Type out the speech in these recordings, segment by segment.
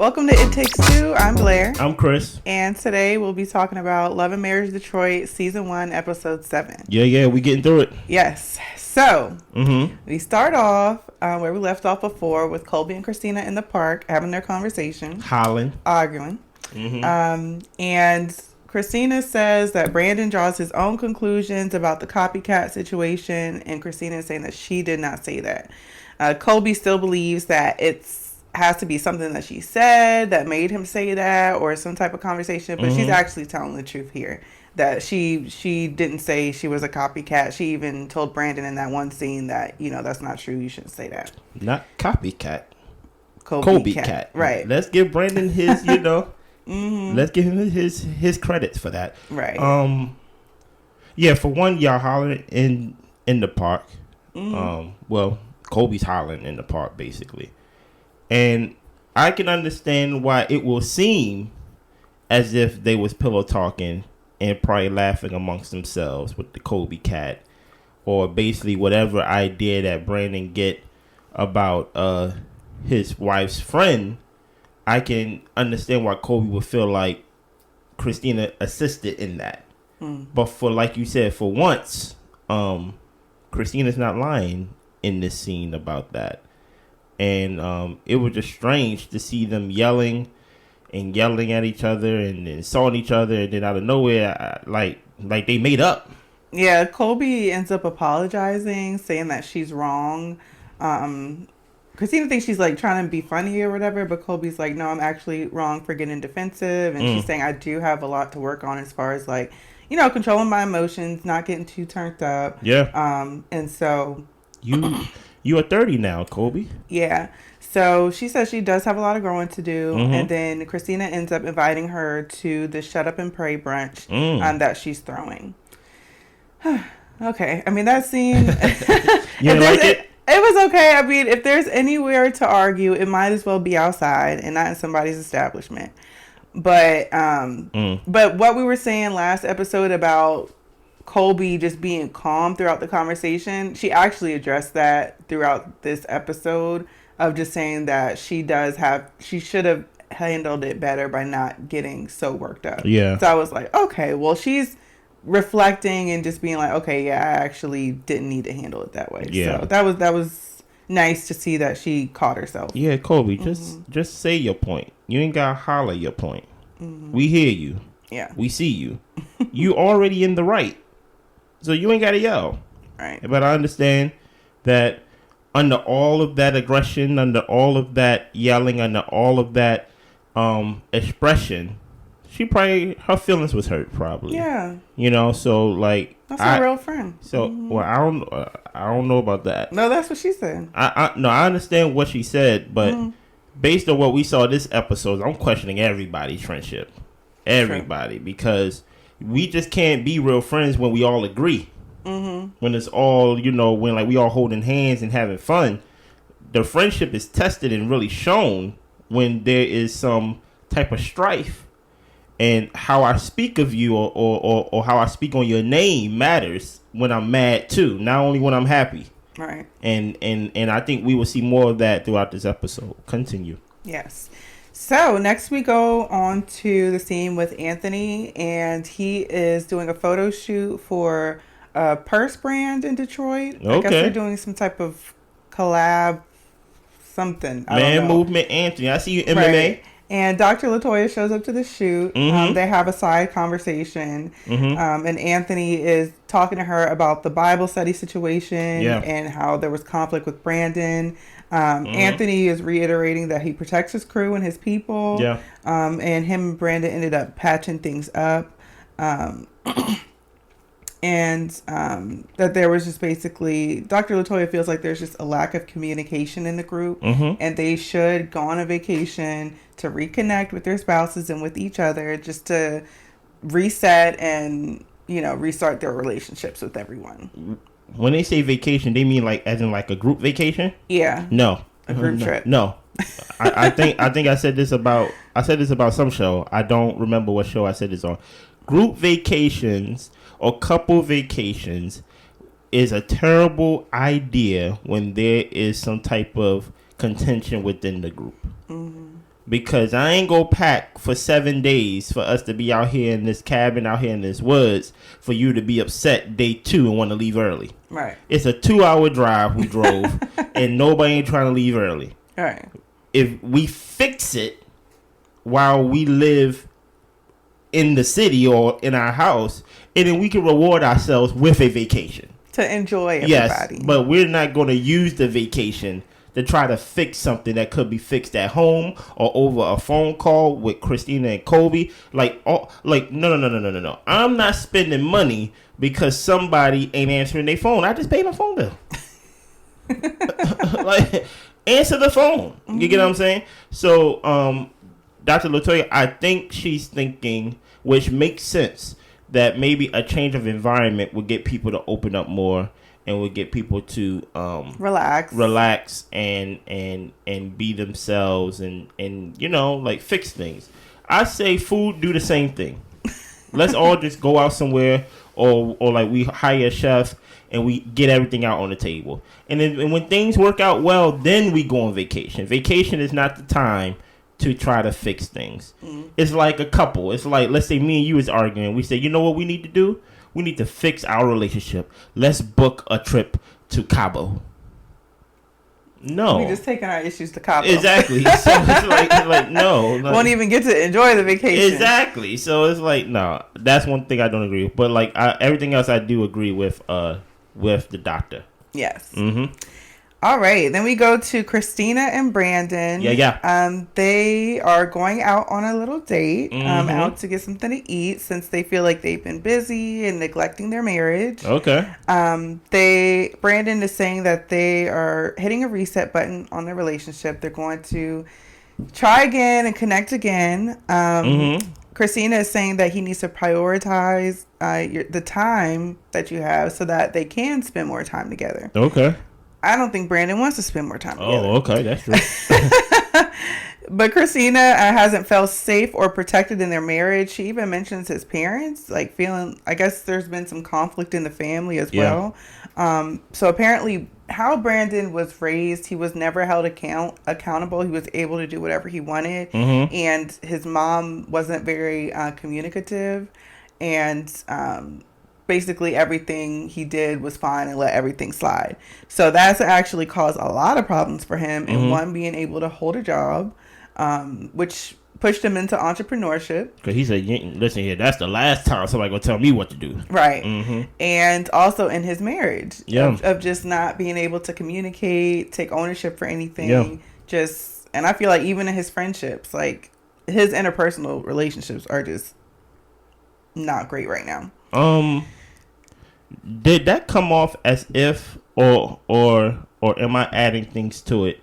Welcome to It Takes Two. I'm Blair. I'm Chris. And today we'll be talking about Love and Marriage Detroit, Season 1, Episode 7. Yeah, we getting through it. Yes. So, we start off where we left off before with Colby and Christina in the park having their conversation. Hollering. Arguing. And Christina says that Brandon draws his own conclusions about the copycat situation, and Christina is saying that she did not say that. Colby still believes that has to be something that she said that made him say that, or some type of conversation, but she's actually telling the truth here, that she didn't say she was a copycat. She even told Brandon in that one scene that, that's not true, you shouldn't say that. Not copycat. Colby cat. Right. Let's give Brandon his, let's give him his credits for that. Right. Yeah, for one, y'all hollering in the park. Well, Colby's hollering in the park, basically. And I can understand why it will seem as if they was pillow talking and probably laughing amongst themselves with the Colby cat, or basically whatever idea that Brandon get about his wife's friend. I can understand why Colby would feel like Christina assisted in that. But for, like you said, for once, Christina's not lying in this scene about that. And it was just strange to see them yelling at each other and insulting each other, and then out of nowhere, like they made up. Yeah, Colby ends up apologizing, saying that she's wrong. Christina thinks she's like trying to be funny or whatever, but Colby's like, no, I'm actually wrong for getting defensive. And she's saying, I do have a lot to work on as far as like, controlling my emotions, not getting too turned up. Yeah. And so You are 30 now, Colby. Yeah. So she says she does have a lot of growing to do. And then Christina ends up inviting her to the Shut Up and Pray brunch that she's throwing. Okay. I mean, that scene. You didn't like it? It was okay. I mean, if there's anywhere to argue, it might as well be outside and not in somebody's establishment. But what we were saying last episode about Colby just being calm throughout the conversation, she actually addressed that throughout this episode of just saying that she should have handled it better by not getting so worked up. Yeah. So I was like, okay, well, she's reflecting and just being like, okay, yeah, I actually didn't need to handle it that way. Yeah. So that was nice to see that she caught herself. Yeah, Colby, just say your point. You ain't gotta holler your point. We hear you. Yeah. We see you. You already in the right. So you ain't got to yell. Right. But I understand that under all of that aggression, under all of that yelling, under all of that expression, her feelings was hurt probably. Yeah. So like. That's a real friend. So, well, I don't know about that. No, that's what she said. I understand what she said, but based on what we saw this episode, I'm questioning everybody's friendship. Everybody. True. Because we just can't be real friends when we all agree. When it's all, when like we all holding hands and having fun. The friendship is tested and really shown when there is some type of strife. And how I speak of you or how I speak on your name matters when I'm mad too, not only when I'm happy. Right. And I think we will see more of that throughout this episode. Continue. Yes. So next we go on to the scene with Anthony, and he is doing a photo shoot for a purse brand in Detroit. Okay. I guess they're doing some type of collab something. Man Movement Anthony. I see you MMA. Right. And Dr. LaToya shows up to the shoot. They have a side conversation. And Anthony is talking to her about the Bible study situation and how there was conflict with Brandon. Anthony is reiterating that he protects his crew and his people. Yeah. And him and Brandon ended up patching things up. And that there was just basically, Dr. LaToya feels like there's just a lack of communication in the group, and they should go on a vacation to reconnect with their spouses and with each other, just to reset and restart their relationships with everyone. When they say vacation, they mean like as in like a group vacation? Yeah. No. A group trip. No. I think I said this about some show. I don't remember what show I said this on. Group vacations or couple vacations is a terrible idea when there is some type of contention within the group. because I ain't go pack for 7 days for us to be out here in this cabin, out here in this woods, for you to be upset day 2 and want to leave early. Right. It's a 2-hour drive we drove, and nobody ain't trying to leave early. All right. If we fix it while we live in the city or in our house, and then we can reward ourselves with a vacation. To enjoy everybody. Yes, but we're not going to use the vacation to try to fix something that could be fixed at home or over a phone call with Christina and Kobe. No. I'm not spending money because somebody ain't answering their phone. I just paid my phone bill. Like, answer the phone. You get what I'm saying? So, Dr. Latoya, I think she's thinking, which makes sense, that maybe a change of environment would get people to open up more and would get people to relax and be themselves and like fix things. I say food, do the same thing. Let's all just go out somewhere or like we hire a chef and we get everything out on the table. And then when things work out well, then we go on vacation. Vacation is not the time to try to fix things. It's like a couple. It's like, let's say me and you is arguing. We say, you know what we need to do? We need to fix our relationship. Let's book a trip to Cabo. No. We just taking our issues to Cabo. Exactly. So it's like no. Like, won't even get to enjoy the vacation. Exactly. So it's like, no. That's one thing I don't agree with. But like everything else I do agree with the doctor. Yes. Mm-hmm. All right, then we go to Christina and Brandon. Yeah. They are going out on a little date, out to get something to eat since they feel like they've been busy and neglecting their marriage. Okay. Brandon is saying that they are hitting a reset button on their relationship. They're going to try again and connect again. Christina is saying that he needs to prioritize the time that you have so that they can spend more time together. Okay. I don't think Brandon wants to spend more time together. Oh, okay. That's true. But Christina hasn't felt safe or protected in their marriage. She even mentions his parents, like feeling, I guess there's been some conflict in the family as well. So apparently how Brandon was raised, he was never held accountable. He was able to do whatever he wanted. And his mom wasn't very communicative. And basically everything he did was fine and let everything slide. So that's actually caused a lot of problems for him. And one, being able to hold a job, which pushed him into entrepreneurship. Because he said, listen here, that's the last time somebody going to tell me what to do. Right. And also in his marriage. Yeah. Of just not being able to communicate, take ownership for anything. Yeah. And I feel like even in his friendships, like his interpersonal relationships are just not great right now. Did that come off as if or am I adding things to it?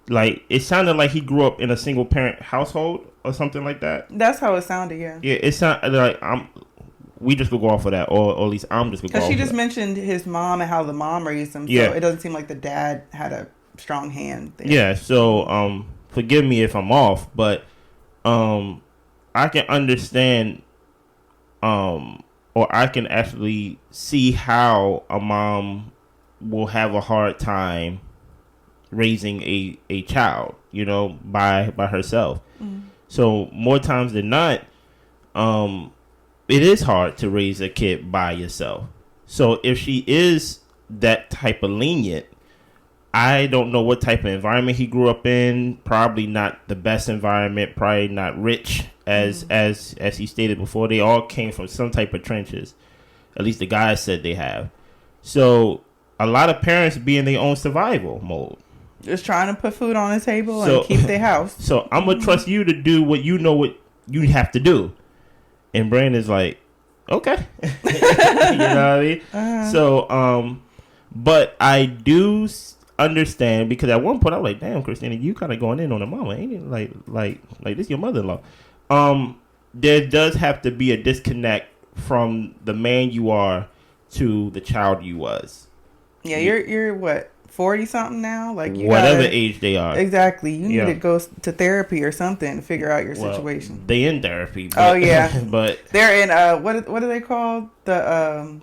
Like, it sounded like he grew up in a single parent household or something like that. That's how it sounded, yeah. Yeah, it sounded like we just could go off of that, or at least I'm just gonna go off of that. Because she just mentioned his mom and how the mom raised him, so it doesn't seem like the dad had a strong hand there. Yeah, so forgive me if I'm off, but I can understand or I can actually see how a mom will have a hard time raising a child, by herself. So more times than not, it is hard to raise a kid by yourself. So if she is that type of lenient, I don't know what type of environment he grew up in. Probably not the best environment. Probably not rich, as he stated before. They all came from some type of trenches. At least the guys said they have. So a lot of parents be in their own survival mode. Just trying to put food on the table and keep their house. So I'm going to trust you to do what you have to do. And Brandon's like, okay. You know what I mean? So, but I do understand, because at one point I was like, damn, Christina, you kind of going in on the mama, ain't it? Like this your mother-in-law. There does have to be a disconnect from the man you are to the child you was. Yeah, you're what, 40 something now? Like, you whatever age they are. Exactly. You need to go to therapy or something to figure out your situation. They in therapy. But, oh yeah, but they're in what are they called? The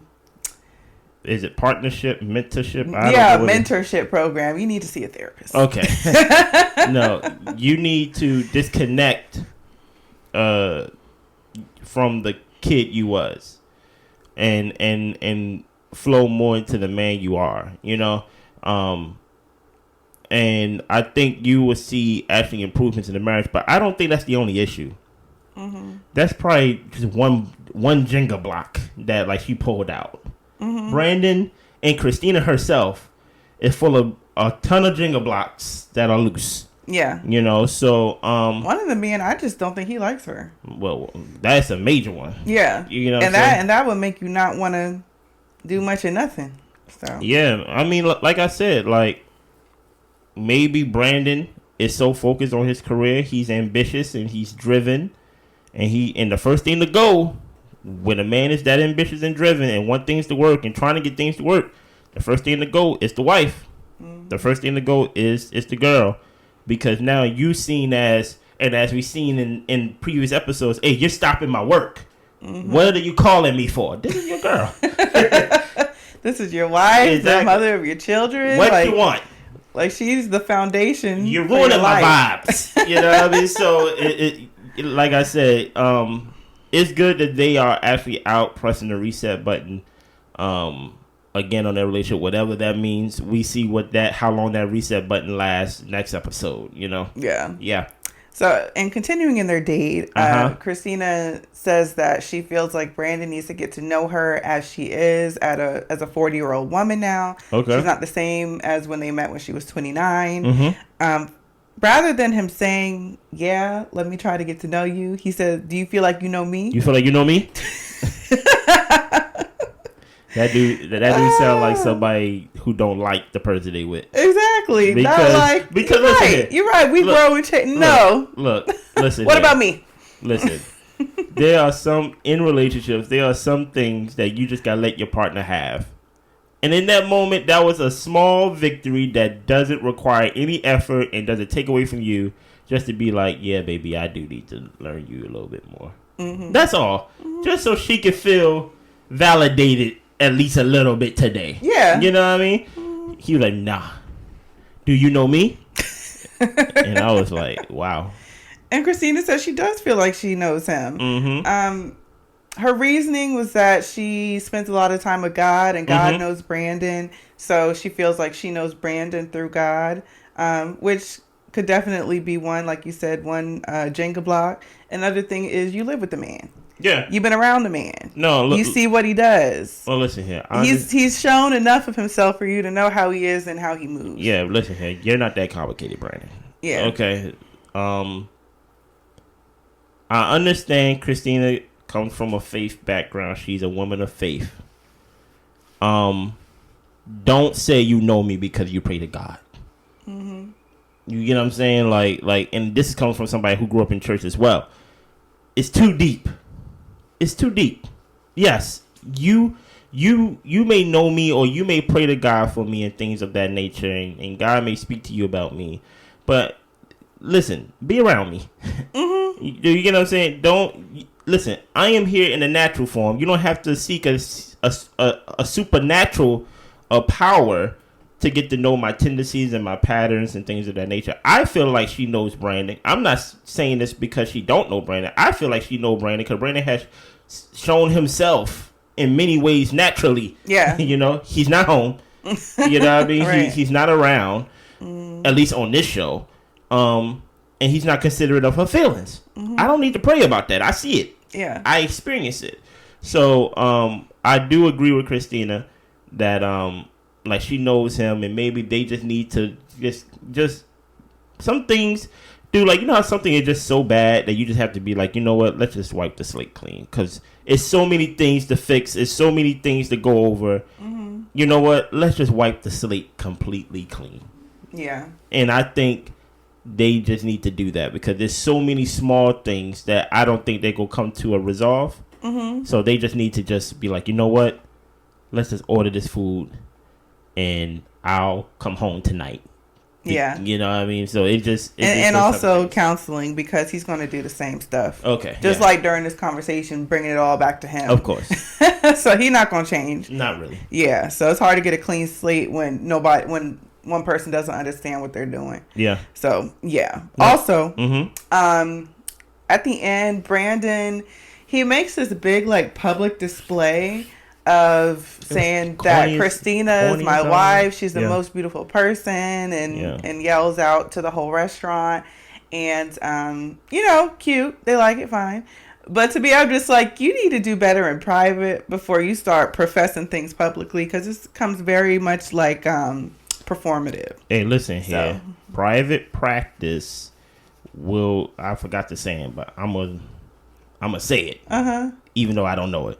is it partnership, mentorship? Mentorship program. You need to see a therapist. Okay. No, you need to disconnect from the kid you was and flow more into the man you are, you know? And I think you will see actually improvements in the marriage, but I don't think that's the only issue. Mm-hmm. That's probably just one Jenga block that like she pulled out. Mm-hmm. Brandon and Christina herself is full of a ton of Jenga blocks that are loose. Yeah. You know, so one of the men, I just don't think he likes her. Well, that's a major one. Yeah. You know, and that would make you not want to do much of nothing. So yeah, I mean, like I said, like maybe Brandon is so focused on his career, he's ambitious and he's driven, and the first thing to go when a man is that ambitious and driven and want things to work and trying to get things to work, the first thing to go is the wife. Mm-hmm. The first thing to go is the girl, because now you seen as we seen in previous episodes, hey, you're stopping my work. Mm-hmm. What are you calling me for? This is your girl. This is your wife, exactly. The mother of your children. What you want? Like she's the foundation. You're ruining my vibes. You know what I mean? So it like I said, it's good that they are actually out pressing the reset button. Again on their relationship, whatever that means. We see how long that reset button lasts next episode. You know? Yeah. So, and continuing in their date, Christina says that she feels like Brandon needs to get to know her as she is as a 40-year-old woman now. Okay. She's not the same as when they met when she was 29. Mm-hmm. Rather than him saying, yeah, let me try to get to know you, he said, do you feel like you know me? You feel like you know me? That dude sound like somebody who don't like the person they with. Exactly. Because you're right. We grow and change. No. Look, listen. What about me? Listen. There are some in relationships. There are some things that you just gotta let your partner have. And in that moment, that was a small victory that doesn't require any effort and doesn't take away from you. Just to be like, yeah, baby, I do need to learn you a little bit more. Mm-hmm. That's all. Mm-hmm. Just so she can feel validated at least a little bit today. Yeah. You know what I mean? Mm-hmm. He was like, nah. Do you know me? And I was like, wow. And Christina says she does feel like she knows him. Mm-hmm. Her reasoning was that she spends a lot of time with God and God knows Brandon. So she feels like she knows Brandon through God, which could definitely be one, like you said, one Jenga block. Another thing is you live with the man. Yeah. You've been around the man. No, look, you see what he does. Well, listen here. He's shown enough of himself for you to know how he is and how he moves. Yeah, listen here. You're not that complicated, Brandon. Yeah. Okay. I understand Christina comes from a faith background. She's a woman of faith. Don't say you know me because you pray to God. Mm-hmm. You get what I'm saying? Like, and this is coming from somebody who grew up in church as well. It's too deep. It's too deep. Yes, you may know me or you may pray to God for me and things of that nature, and God may speak to you about me. But listen, be around me. Mm-hmm. You get what I'm saying? Don't listen. I am here in a natural form. You don't have to seek a supernatural power to get to know my tendencies and my patterns and things of that nature. I feel like she knows Brandon. I'm not saying this because she don't know Brandon. I feel like she knows Brandon because Brandon has shown himself in many ways naturally. Yeah. You know, he's not home. You know what I mean? Right. He's not around, at least on this show. And he's not considerate of her feelings. Mm-hmm. I don't need to pray about that. I see it. Yeah. I experience it. So I do agree with Christina that like she knows him, and maybe they just need to just some things do, like, you know how something is just so bad that you just have to be like, you know what, let's just wipe the slate clean, because it's so many things to fix, it's so many things to go over. Mm-hmm. You know what, let's just wipe the slate completely clean. Yeah. And I think they just need to do that because there's so many small things that I don't think they're gonna come to a resolve. Mm-hmm. So they just need to just be like, you know what, let's just order this food and I'll come home tonight Yeah. You know what I mean? So it just and also counseling, because he's going to do the same stuff. Okay. Just like during this conversation, bringing it all back to him. Of course. So he's not going to change. Not really. Yeah. So it's hard to get a clean slate when one person doesn't understand what they're doing. Yeah. So yeah. Yeah. Also, Mm-hmm. At the end, Brandon, he makes this big like public display of saying that Christina is my wife. She's the most beautiful person, and yells out to the whole restaurant. And cute. They like it, fine. But to be able to just like, you need to do better in private before you start professing things publicly, because this comes very much like performative. Hey, listen here. Private practice I forgot to say it, but I'm gonna say it. Even though I don't know it.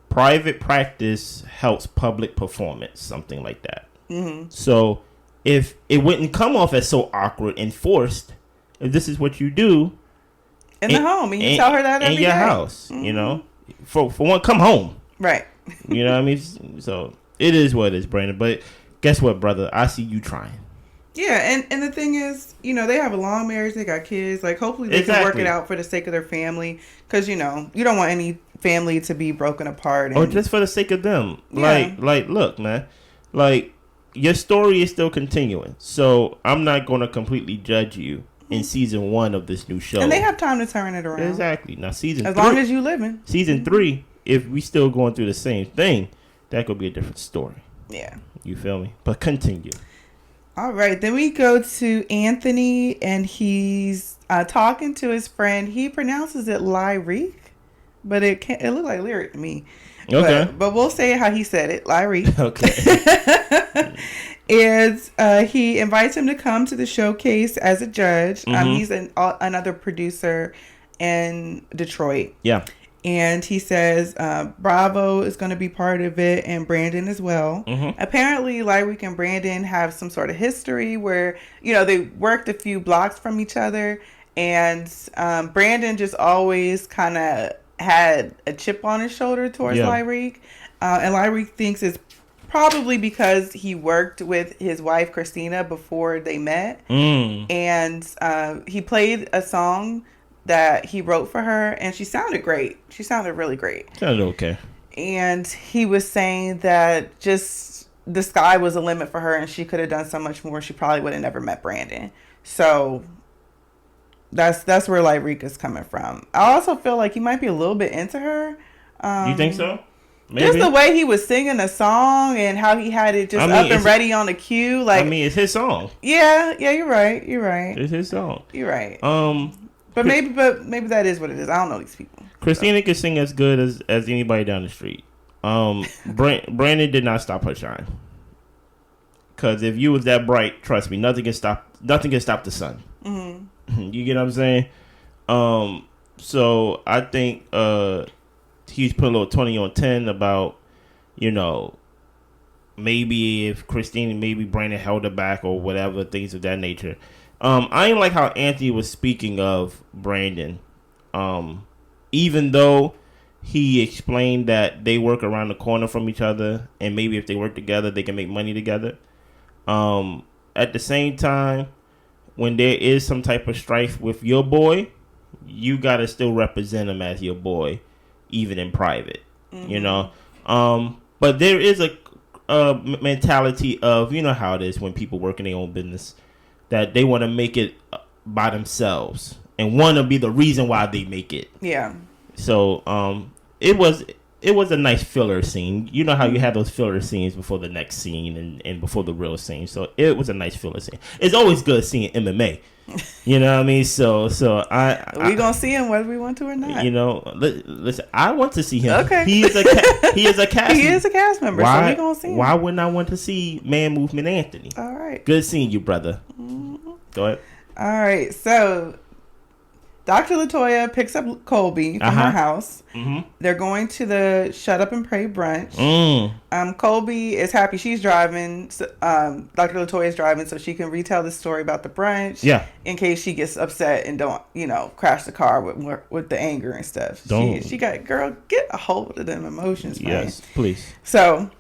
Private practice helps public performance, something like that. Mm-hmm. So if it wouldn't come off as so awkward and forced, if this is what you do in the home, and you tell her that every day. In your house, mm-hmm. For one, come home. Right. You know what I mean? So it is what it is, Brandon. But guess what, brother? I see you trying. Yeah, and the thing is, they have a long marriage, they got kids. Like, hopefully they can work it out for the sake of their family. Because, you don't want any family to be broken apart. Or just for the sake of them. Yeah. Like, look, man. Like, your story is still continuing. So, I'm not going to completely judge you in season 1 of this new show. And they have time to turn it around. Exactly. Now, as long as you living. Season 3, if we still going through the same thing, that could be a different story. Yeah. You feel me? But continue. All right, then we go to Anthony, and he's talking to his friend. He pronounces it Lyric, but it looked like lyric to me. Okay, but we'll say how he said it, Lyric. Okay. He invites him to come to the showcase as a judge. Mm-hmm. He's another producer in Detroit. Yeah. And he says Bravo is going to be part of it, and Brandon as well. Mm-hmm. Apparently, Lyric and Brandon have some sort of history where, they worked a few blocks from each other. And Brandon just always kind of had a chip on his shoulder towards Lyric. And Lyric thinks it's probably because he worked with his wife, Christina, before they met. And he played a song that he wrote for her, and she sounded great. She sounded really great. Sounded okay. And he was saying that just the sky was a limit for her, and she could have done so much more. She probably would have never met Brandon. So that's where Lyric is coming from. I also feel like he might be a little bit into her. You think so? Maybe. Just the way he was singing the song and how he had it just up and ready on the cue. Like, it's his song. Yeah, you're right. It's his song. You're right. But maybe that is what it is. I don't know these people. Christina can sing as good as anybody down the street. Brandon did not stop her shine. Because if you was that bright, trust me, nothing can stop the sun. Mm-hmm. You get what I'm saying? So I think he's put a little 20 on 10 about, maybe if maybe Brandon held her back or whatever, things of that nature. I didn't like how Anthony was speaking of Brandon. Even though he explained that they work around the corner from each other, and maybe if they work together, they can make money together. At the same time, when there is some type of strife with your boy, you got to still represent him as your boy, even in private, But there is a mentality of, how it is when people work in their own business, that they want to make it by themselves and want to be the reason why they make it. Yeah. So it was a nice filler scene. You know how you have those filler scenes before the next scene and before the real scene. So it was a nice filler scene. It's always good seeing MMA. You know what I mean? So we gonna see him whether we want to or not. Listen, I want to see him. Okay. He is a cast. He is a cast member. So we gonna see him. Why wouldn't I want to see Man Movement Anthony? All right. Good seeing you, brother. Mm-hmm. Go ahead. All right. So Dr. Latoya picks up Colby from her house. Mm-hmm. They're going to the Shut Up and Pray brunch. Colby is happy she's driving. Dr. Latoya is driving so she can retell the story about the brunch. Yeah. In case she gets upset and don't, crash the car with the anger and stuff. She got, girl, get a hold of them emotions, man. Yes, please. So,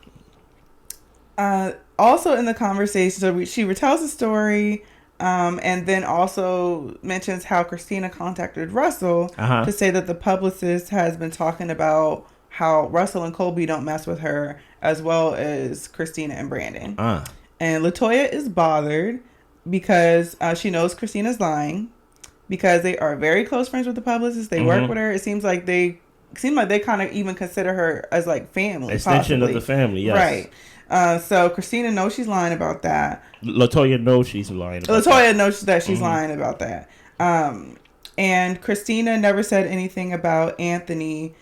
also in the conversation, so she retells the story, and then also mentions how Christina contacted Russell to say that the publicist has been talking about how Russell and Colby don't mess with her, as well as Christina and Brandon. And LaToya is bothered because she knows Christina's lying, because they are very close friends with the publicist. They work with her. It seems like they kind of even consider her as like family, extension possibly. of the family. Yes, right. So Christina knows she's lying about that. LaToya knows she's lying. LaToya knows that she's lying about that. And Christina never said anything about Anthony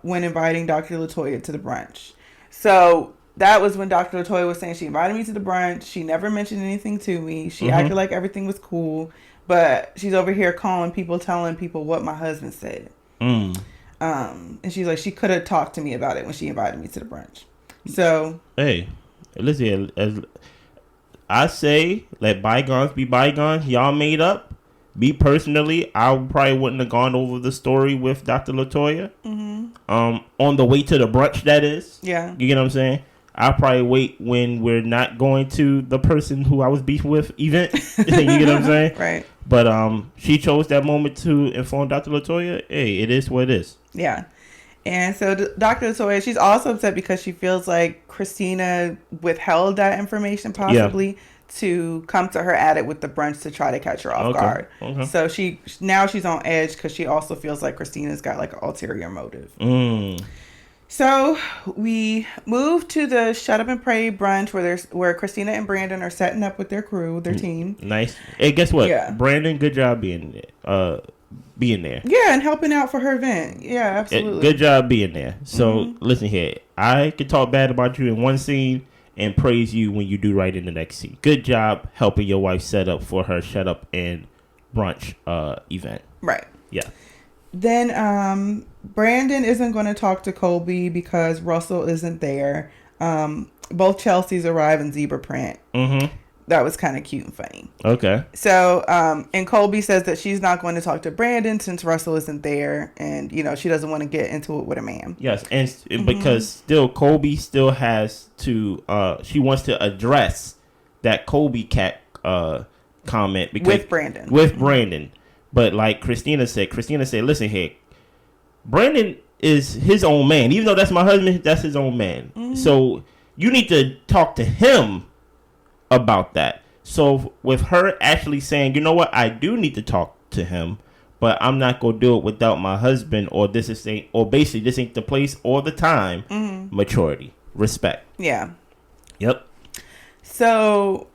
when inviting Dr. LaToya to the brunch. So that was when Dr. LaToya was saying she invited me to the brunch. She never mentioned anything to me. She acted like everything was cool. But she's over here calling people, telling people what my husband said. And she's like, she could have talked to me about it when she invited me to the brunch. So, hey, listen, as I say, let bygones be bygones. Y'all made up. Me personally, I probably wouldn't have gone over the story with Dr. LaToya. On the way to the brunch, that is. Yeah. You get what I'm saying? I'll probably wait when we're not going to the person who I was beef with event. You get what I'm saying? Right. But she chose that moment to inform Dr. LaToya. Hey, it is what it is. Yeah. And so Dr. LaToya, she's also upset because she feels like Christina withheld that information possibly to come to her at it with the brunch to try to catch her off guard. Okay. So she's on edge because she also feels like Christina's got like an ulterior motive. So we move to the Shut Up and Pray brunch where Christina and Brandon are setting up with their crew, their team. Nice. Hey, guess what? Yeah. Brandon, good job being there. Yeah, and helping out for her event. Yeah, absolutely. Good job being there. So listen here, I can talk bad about you in one scene and praise you when you do right in the next scene. Good job helping your wife set up for her Shut Up and Brunch event. Right. Yeah. Then Brandon isn't going to talk to Colby because Russell isn't there. Both Chelseas arrive in zebra print. That was kind of cute and funny. Okay. So, and Colby says that she's not going to talk to Brandon since Russell isn't there, and she doesn't want to get into it with a man. Yes, and because still Colby still has to. She wants to address that Colby cat comment with Brandon. But like Christina said, listen here, Brandon is his own man. Even though that's my husband, that's his own man. So you need to talk to him about that. So with her actually saying, you know what, I do need to talk to him, but I'm not going to do it without my husband, or this ain't the place or the time. Maturity, respect. Yeah. Yep. So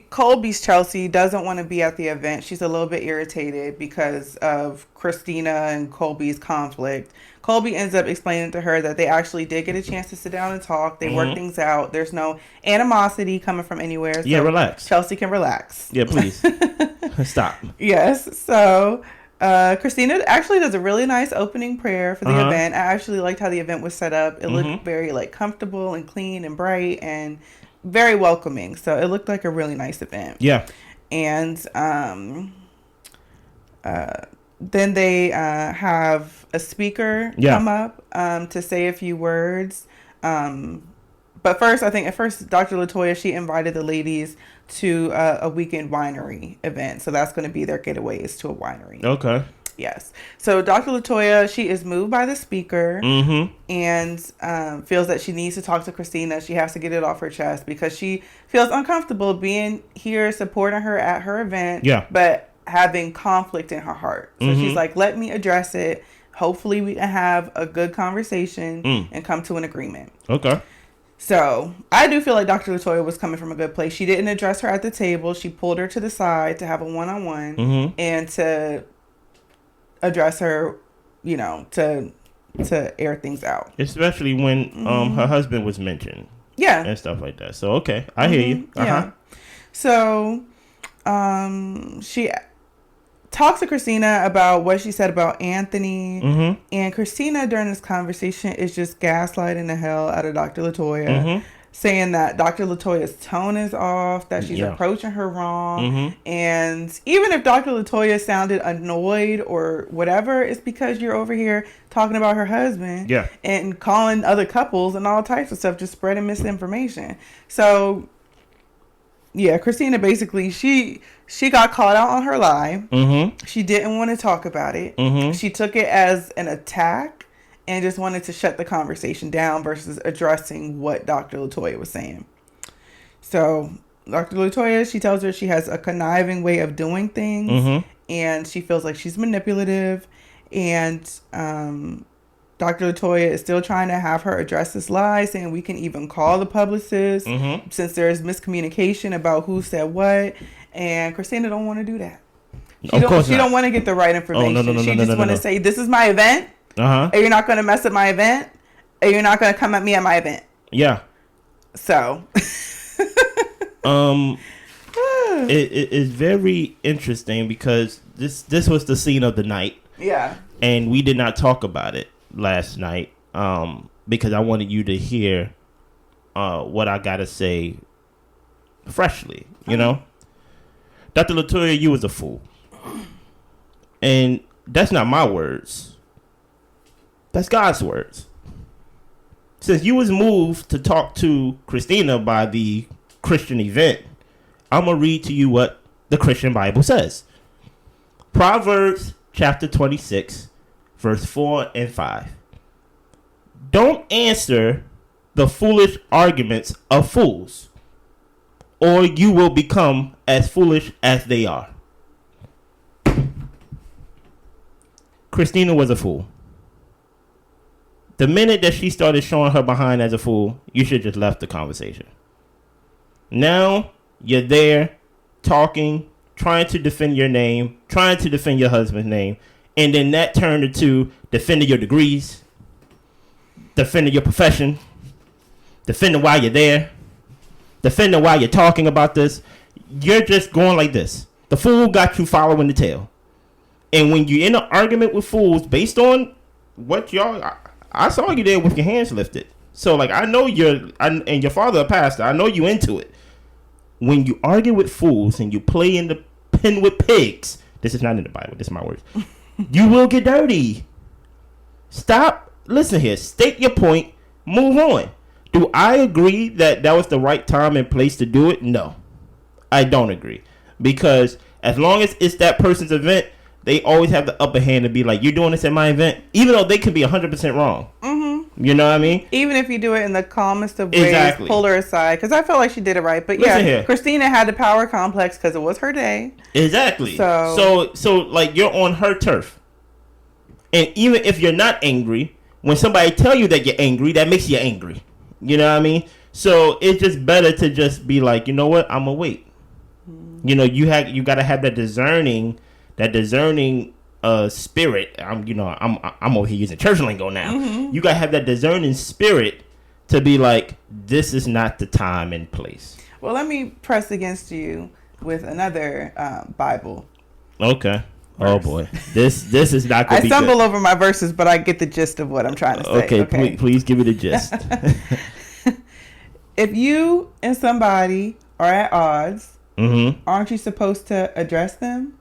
Colby's Chelsea doesn't want to be at the event. She's a little bit irritated because of Christina and Colby's conflict. Colby ends up explaining to her that they actually did get a chance to sit down and talk. They worked things out. There's no animosity coming from anywhere. So relax. Chelsea can relax. Yeah, please. Stop. Yes. So Christina actually does a really nice opening prayer for the event. I actually liked how the event was set up. It looked very comfortable and clean and bright and very welcoming. So it looked like a really nice event. Yeah. And then they have a speaker come up to say a few words. But first, I think Dr. LaToya, she invited the ladies to a weekend winery event. So that's going to be their getaways to a winery. Okay. Yes. So Dr. LaToya, she is moved by the speaker and feels that she needs to talk to Christina. She has to get it off her chest because she feels uncomfortable being here supporting her at her event, but having conflict in her heart. So she's like, let me address it. Hopefully we can have a good conversation and come to an agreement. Okay. So I do feel like Dr. LaToya was coming from a good place. She didn't address her at the table. She pulled her to the side to have a one-on-one and to address her, to air things out. Especially when her husband was mentioned. Yeah. And stuff like that. So, okay. I hear you. Yeah. So, she talks to Christina about what she said about Anthony. And Christina, during this conversation, is just gaslighting the hell out of Dr. LaToya. saying that Dr. Latoya's tone is off, that she's approaching her wrong. And even if Dr. Latoya sounded annoyed or whatever, it's because you're over here talking about her husband and calling other couples and all types of stuff, just spreading misinformation. So, yeah, Christina basically, she got caught out on her lie. She didn't want to talk about it. She took it as an attack and just wanted to shut the conversation down versus addressing what Dr. Latoya was saying. So Dr. Latoya, she tells her she has a conniving way of doing things, and she feels like she's manipulative. And Dr. Latoya is still trying to have her address this lie, saying we can even call the publicist since there's miscommunication about who said what. And Christina don't want to do that. She don't want to get the right information. She just want to say, this is my event. And you're not going to mess up my event. And you're not going to come at me at my event. Yeah. So. It is very interesting because this was the scene of the night. Yeah. And we did not talk about it last night because I wanted you to hear what I got to say freshly, you know? Dr. Latoya, you was a fool. And that's not my words. That's God's words. Since you was moved to talk to Christina by the Christian event, I'm going to read to you what the Christian Bible says. Proverbs chapter 26, verse 4 and 5. Don't answer the foolish arguments of fools, or you will become as foolish as they are. Christina was a fool. The minute that she started showing her behind as a fool, you should just left the conversation. Now you're there talking, trying to defend your name, trying to defend your husband's name, and then that turned into defending your degrees, defending your profession, defending why you're there, defending why you're talking about this. You're just going like this. The fool got you following the tail. And when you're in an argument with fools based on what y'all... I saw you there with your hands lifted. So, like, I know and your father a pastor. I know you into it. When you argue with fools and you play in the pen with pigs, this is not in the Bible. This is my words. You will get dirty. Stop. Listen here. State your point. Move on. Do I agree that was the right time and place to do it? No. I don't agree. Because as long as it's that person's event, they always have the upper hand to be like, you're doing this at my event, even though they can be 100% wrong. You know what I mean? Even if you do it in the calmest of ways, pull her aside. Because I felt like she did it right. But Christina had the power complex because it was her day. Exactly. So like, you're on her turf. And even if you're not angry, when somebody tell you that you're angry, that makes you angry. You know what I mean? So it's just better to just be like, you know what? I'm going to wait. You know, you got to have that discerning spirit. I'm over here using church lingo now. You gotta have that discerning spirit to be like, this is not the time and place. Well, let me press against you with another Bible. Okay. Verse. Oh boy, this is not gonna be good. I stumble over my verses, but I get the gist of what I'm trying to say. Okay. Please give me the gist. If you and somebody are at odds, aren't you supposed to address them?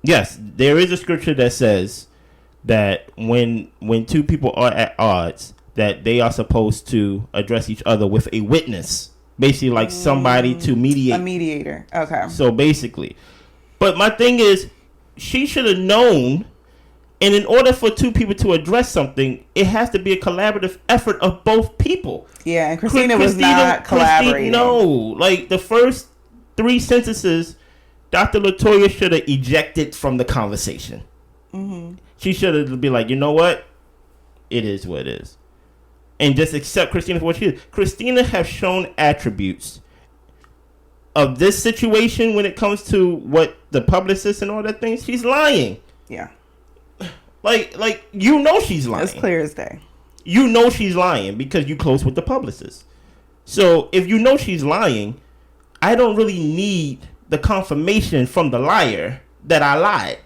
Yes, there is a scripture that says that when two people are at odds, that they are supposed to address each other with a witness, basically like somebody to mediate. A mediator. Okay. So basically, but my thing is, she should have known, and in order for two people to address something, it has to be a collaborative effort of both people. Yeah, and Christina was not collaborating. No, like the first 3 sentences, Dr. Latoya should have ejected from the conversation. She should have been like, you know what? It is what it is. And just accept Christina for what she is. Christina has shown attributes of this situation when it comes to what the publicist and all that things. She's lying. Yeah. Like you know she's lying. It's clear as day. You know she's lying because you close with the publicist. So if you know she's lying, I don't really need the confirmation from the liar that I lied.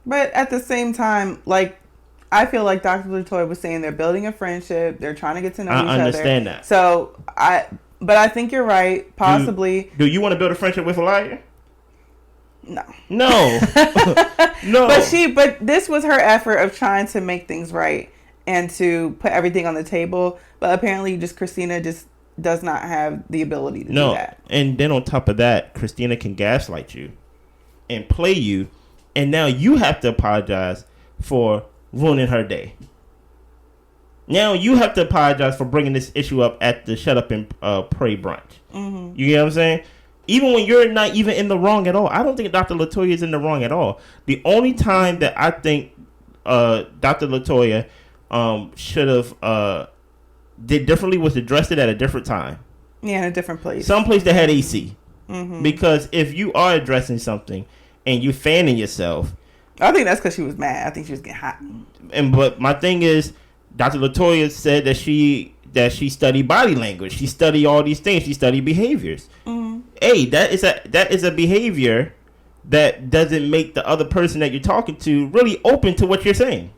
But at the same time, like, I feel like Dr. Latoya was saying they're building a friendship. They're trying to get to know each other. I understand that. So but I think you're right. Possibly. Do you want to build a friendship with a liar? No. No. No. But this was her effort of trying to make things right and to put everything on the table. But apparently, Christina just does not have the ability to do that. And then on top of that, Christina can gaslight you and play you, and now you have to apologize for ruining her day. Now you have to apologize for bringing this issue up at the Shut Up and Pray brunch. Mm-hmm. You get what I'm saying? Even when you're not even in the wrong at all. I don't think Dr. Latoya is in the wrong at all. The only time that I think Dr. Latoya should have did differently was addressed it at a different time. Yeah, in a different place. Some place that had AC. Mm-hmm. Because if you are addressing something and you fanning yourself, I think that's because she was mad. I think she was getting hot. But my thing is, Dr. Latoya said that she studied body language. She studied all these things. She studied behaviors. Mm-hmm. Hey, that is a behavior that doesn't make the other person that you're talking to really open to what you're saying.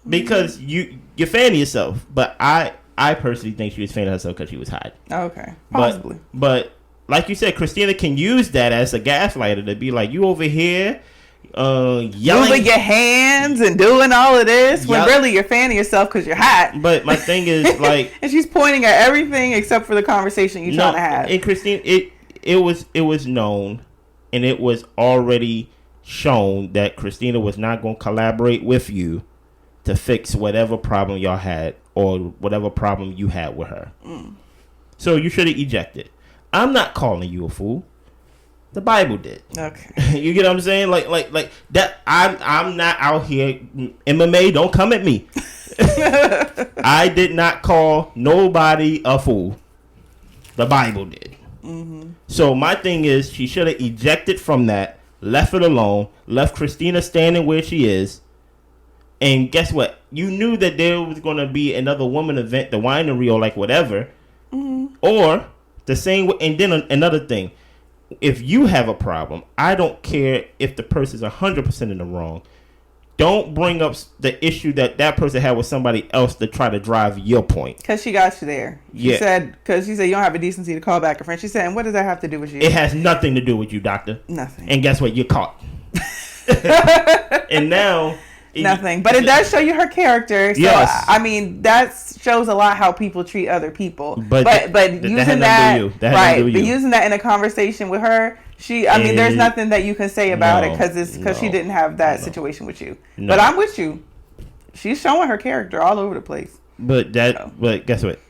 Because you're fanning yourself. But I personally think she was fanning herself because she was hot. Okay, possibly. But like you said, Christina can use that as a gaslighter to be like, you over here yelling, moving your hands and doing all of this when really you're fanning yourself because you're hot. But my thing is like, and she's pointing at everything except for the conversation you're trying to have. And Christine, it was known, and it was already shown that Christina was not going to collaborate with you to fix whatever problem y'all had or whatever problem you had with her. So you should have ejected. I'm not calling you a fool. The Bible did. Okay. You get what I'm saying? Like that. I'm not out here. MMA, don't come at me. I did not call nobody a fool. The Bible did. Mm-hmm. So my thing is, she should have ejected from that, left it alone, left Christina standing where she is. And guess what? You knew that there was going to be another woman event, the winery or like whatever. Mm-hmm. Or the same way. And then another thing. If you have a problem, I don't care if the person's 100% in the wrong. Don't bring up the issue that person had with somebody else to try to drive your point. Because she got you there. She said, because she said you don't have a decency to call back a friend. She said, and what does that have to do with you? It has nothing to do with you, doctor. Nothing. And guess what? You're caught. And now... Nothing. But it does show you her character. So, yes. I mean, that shows a lot how people treat other people. But using that right, but using that in a conversation with her, I mean, there's nothing that you can say about it because she didn't have that situation with you. No. But I'm with you. She's showing her character all over the place. But guess what?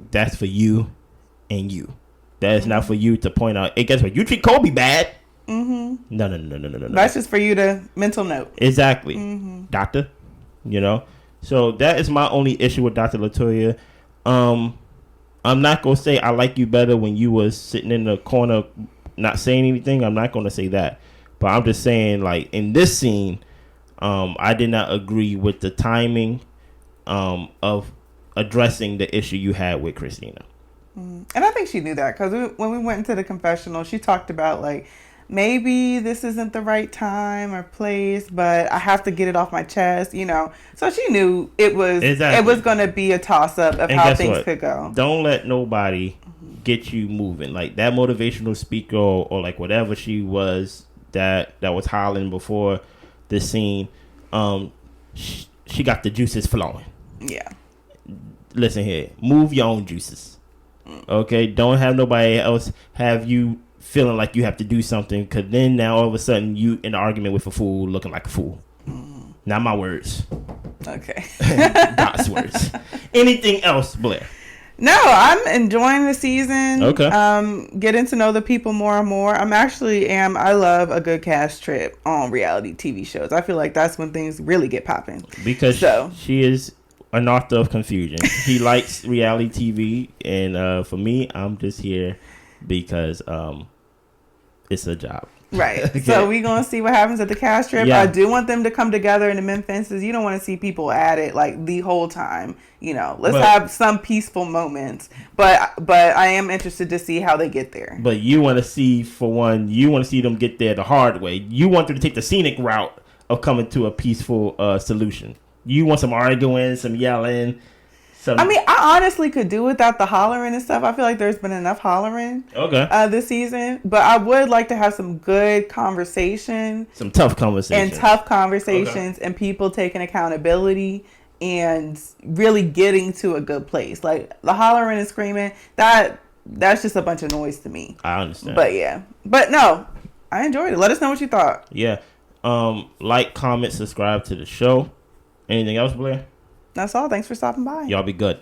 That's for you and you. That is not for you to point out. Hey, guess what? You treat Kobe bad. Mm-hmm. No. That's just for you to mental note. Exactly. Mm-hmm. Doctor, so that is my only issue with Dr. Latoya. I'm not going to say I like you better when you was sitting in the corner not saying anything. I'm not going to say that. But I'm just saying, like, in this scene, I did not agree with the timing of addressing the issue you had with Christina. Mm-hmm. And I think she knew that because when we went into the confessional, she talked about, like, maybe this isn't the right time or place, but I have to get it off my chest, So she knew it was going to be a toss-up of how things could go. Don't let nobody get you moving. Like that motivational speaker or like whatever she was that was hollering before the scene, she got the juices flowing. Yeah. Listen here. Move your own juices. Okay? Don't have nobody else have you feeling like you have to do something, because then now all of a sudden you in an argument with a fool looking like a fool. Not my words. Okay. Dot's words. Anything else, Blair? No, I'm enjoying the season. Okay. Getting to know the people more and more. I love a good cast trip on reality TV shows. I feel like that's when things really get popping. Because she is an author of confusion. He likes reality TV, and for me, I'm just here because it's a job. Right. Okay. So we're going to see what happens at the cast trip. Yeah. I do want them to come together in the Memphis. You don't want to see people at it like the whole time. Let's have some peaceful moments. But I am interested to see how they get there. But you want to see, for one, them get there the hard way. You want them to take the scenic route of coming to a peaceful solution. You want some arguing, some yelling. I mean, I honestly could do without the hollering and stuff. I feel like there's been enough hollering this season. But I would like to have some good conversation. Some tough conversations. And people taking accountability and really getting to a good place. Like, the hollering and screaming, that's just a bunch of noise to me. I understand. But yeah. But no, I enjoyed it. Let us know what you thought. Yeah. Like, comment, subscribe to the show. Anything else, Blair? That's all. Thanks for stopping by. Y'all be good.